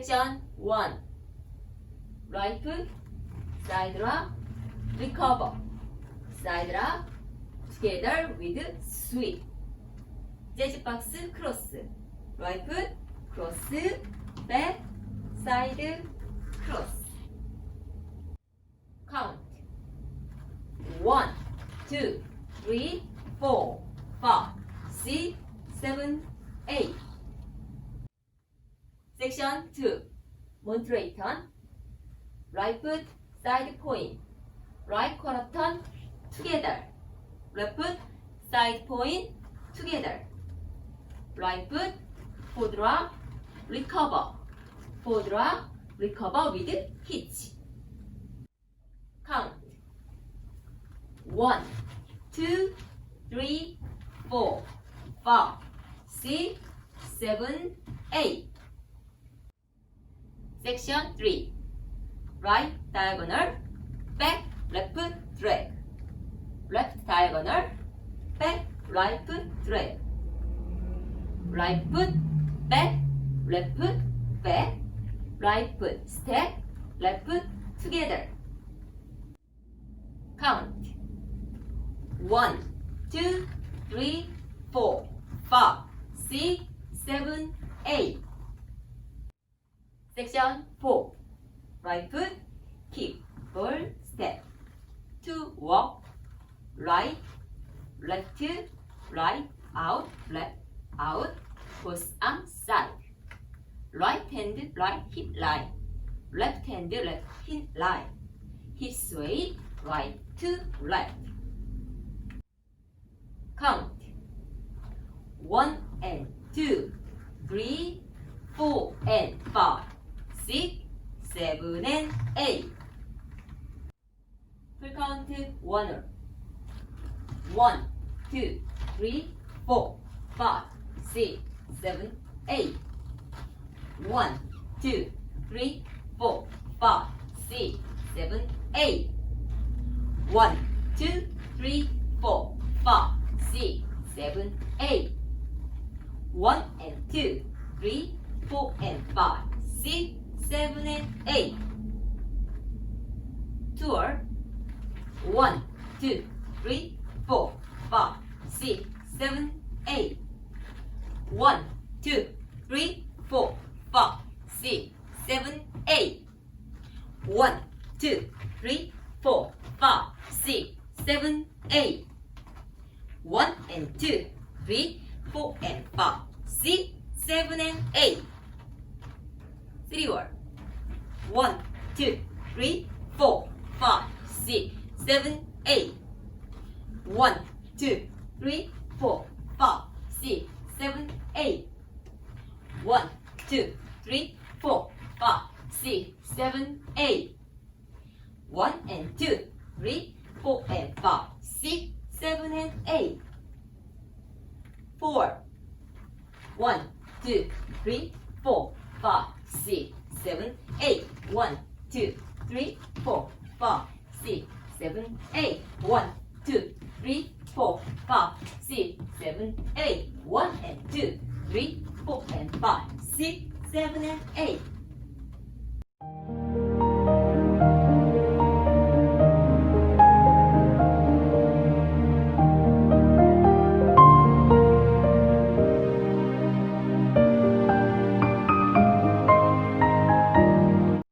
Section 1. Right foot, side rock, recover. Side rock, together with sweep. 재즈 박스 크로스. Right foot, cross, back, side, cross. Count. 1, 2, 3, 4, 5, 6, 7, 8. Section 2. Montre turn. Right foot, side point. Right quarter turn, together. Left foot, side point, together. Right foot, forward rock, recover. Forward rock, recover with hitch. Count. 1, 2, 3, 4, 5, 6, 7, 8. Section 3. Right diagonal, back left foot drag. Left diagonal, back right foot drag. Right foot, back, left foot, back. Right foot step, left foot together. Count. 1, 2, 3, 4, 5, 6, 7, 8. Section 4. Right foot, kick, ball, step. 2, walk, right, left, right, out, left, out, both arm side. Right hand, right hip line. Left hand, left hip line. Hip sway, right to left. Count. 1 and 2, 3, 4 and 5, 6, 7 and 8. Full count 1. 1, 2, 3, 4, 5, 6, 7, 8. 1, 2, 3, 4, 5, 6, 7, 8. 1, 2, 3, 4, 5, 6, 7, 8. 1 and 2, 3, 4 and 5, 6, 7 and 8. Tour. 1, 2, 3, 4, 5, 6, 7, 8. 1, 2, 3, 4, 5, 6, 7, 8. 1, 2, 3, 4, 5, 6, 7, 8. 1 and 2, 3, 4 and 5, 6, 7 and 8. 3 word. 1, 2, 3, 4, 5, 6, 7, 8. 1, 2, 3, 4, 5, 6, 7, 8. 1, 2, 3, 4, 5, 6, 7, 8. 1 and 2, 3, 4 and 5, 6, 7 and 8. 4. 1, 2, 3, 4, 5, 6, 7, 8. 1, 2, 3, 4, 5, 6, 7, 8. 1, 2, 3, 4, 5, 6, 7, 8. 1 and 2, 3, 4 and 5, 6, 7 and 8.